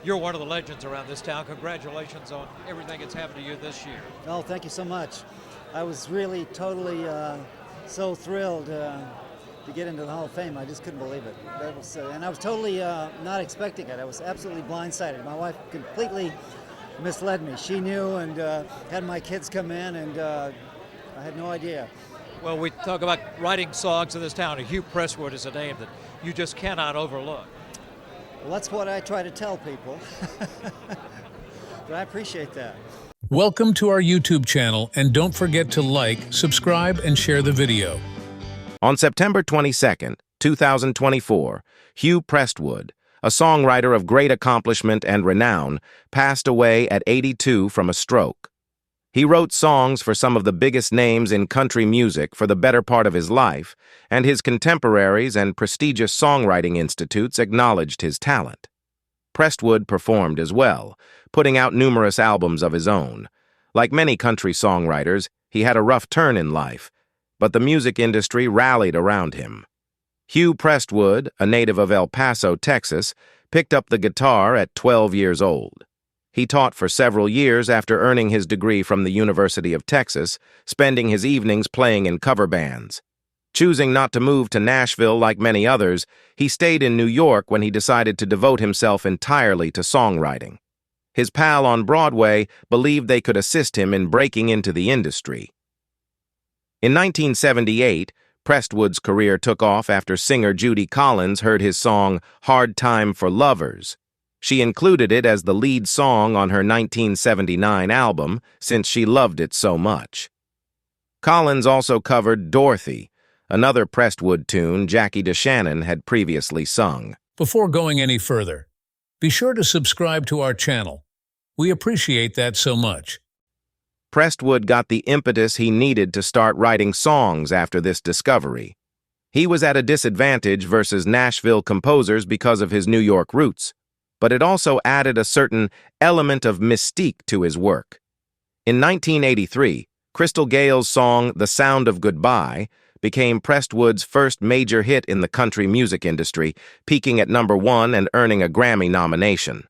You're one of the legends around this town. Congratulations on everything that's happened to you this year. Oh, thank you so much. I was really totally so thrilled to get into the Hall of Fame. I just couldn't believe it. That was, and I was totally not expecting it. I was absolutely blindsided. My wife completely misled me. She knew and had my kids come in, and I had no idea. Well, we talk about writing songs in this town, and Hugh Prestwood is a name that you just cannot overlook. Well, that's what I try to tell people. But I appreciate that. Welcome to our YouTube channel, and don't forget to like, subscribe, and share the video. On September 22, 2024, Hugh Prestwood, a songwriter of great accomplishment and renown, passed away at 82 from a stroke. He wrote songs for some of the biggest names in country music for the better part of his life, and his contemporaries and prestigious songwriting institutes acknowledged his talent. Prestwood performed as well, putting out numerous albums of his own. Like many country songwriters, he had a rough turn in life, but the music industry rallied around him. Hugh Prestwood, a native of El Paso, Texas, picked up the guitar at 12 years old. He taught for several years after earning his degree from the University of Texas, spending his evenings playing in cover bands. Choosing not to move to Nashville like many others, he stayed in New York when he decided to devote himself entirely to songwriting. His pal on Broadway believed they could assist him in breaking into the industry. In 1978, Prestwood's career took off after singer Judy Collins heard his song "Hard Time for Lovers." She included it as the lead song on her 1979 album since she loved it so much. Collins also covered "Dorothy," another Prestwood tune Jackie DeShannon had previously sung. Before going any further, be sure to subscribe to our channel. We appreciate that so much. Prestwood got the impetus he needed to start writing songs after this discovery. He was at a disadvantage versus Nashville composers because of his New York roots, but it also added a certain element of mystique to his work. In 1983, Crystal Gayle's song "The Sound of Goodbye" became Prestwood's first major hit in the country music industry, peaking at #1 and earning a Grammy nomination.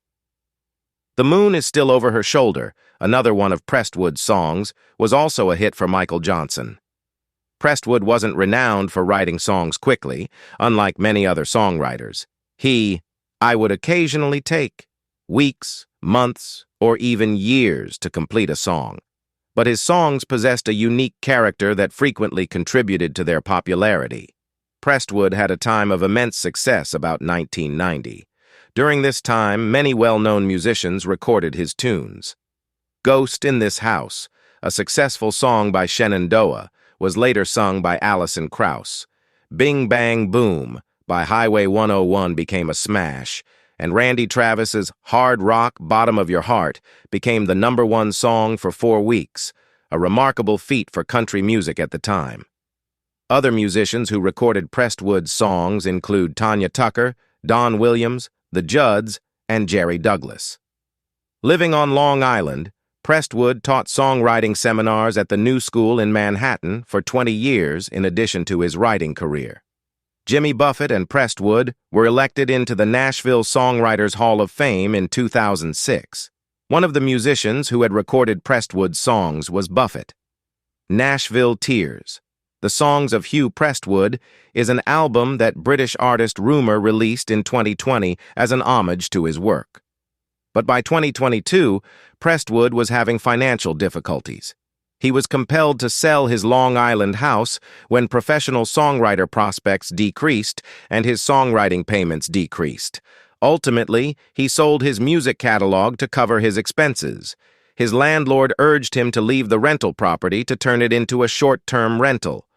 "The Moon Is Still Over Her Shoulder," another one of Prestwood's songs, was also a hit for Michael Johnson. Prestwood wasn't renowned for writing songs quickly, unlike many other songwriters. I would occasionally take weeks, months, or even years to complete a song, but his songs possessed a unique character that frequently contributed to their popularity. Prestwood had a time of immense success about 1990. During this time, many well-known musicians recorded his tunes. "Ghost in This House," a successful song by Shenandoah, was later sung by Alison Krauss. "Bing Bang Boom" by Highway 101 became a smash, and Randy Travis's "Hard Rock, Bottom of Your Heart" became the #1 song for 4 weeks, a remarkable feat for country music at the time. Other musicians who recorded Prestwood's songs include Tanya Tucker, Don Williams, the Judds, and Jerry Douglas. Living on Long Island, Prestwood taught songwriting seminars at the New School in Manhattan for 20 years in addition to his writing career. Jimmy Buffett and Prestwood were elected into the Nashville Songwriters Hall of Fame in 2006. One of the musicians who had recorded Prestwood's songs was Buffett. "Nashville Tears," the songs of Hugh Prestwood, is an album that British artist Rumour released in 2020 as an homage to his work. But by 2022, Prestwood was having financial difficulties. He was compelled to sell his Long Island house when professional songwriter prospects decreased and his songwriting payments decreased. Ultimately, he sold his music catalog to cover his expenses. His landlord urged him to leave the rental property to turn it into a short-term rental.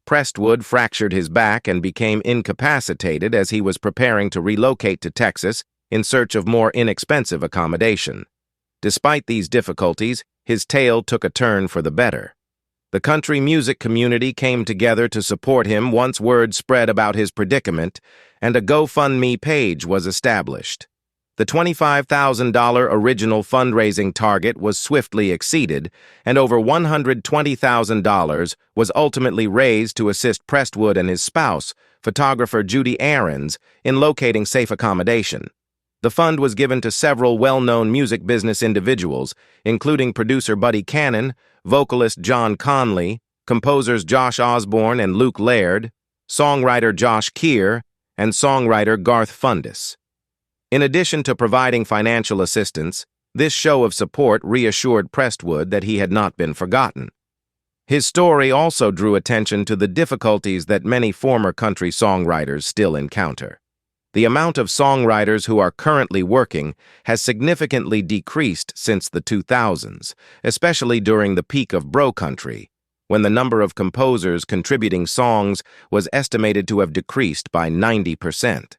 Prestwood fractured his back and became incapacitated as he was preparing to relocate to Texas in search of more inexpensive accommodation. Despite these difficulties, his tale took a turn for the better. The country music community came together to support him once word spread about his predicament, and a GoFundMe page was established. The $25,000 original fundraising target was swiftly exceeded, and over $120,000 was ultimately raised to assist Prestwood and his spouse, photographer Judy Ahrens, in locating safe accommodation. The fund was given to several well-known music business individuals, including producer Buddy Cannon, vocalist John Conley, composers Josh Osborne and Luke Laird, songwriter Josh Keir, and songwriter Garth Fundis. In addition to providing financial assistance, this show of support reassured Prestwood that he had not been forgotten. His story also drew attention to the difficulties that many former country songwriters still encounter. The amount of songwriters who are currently working has significantly decreased since the 2000s, especially during the peak of bro country, when the number of composers contributing songs was estimated to have decreased by 90%.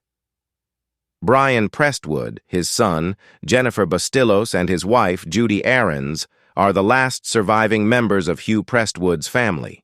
Bryan Prestwood, his son, Jennifer Bastillos, and his wife, Judy Ahrens, are the last surviving members of Hugh Prestwood's family.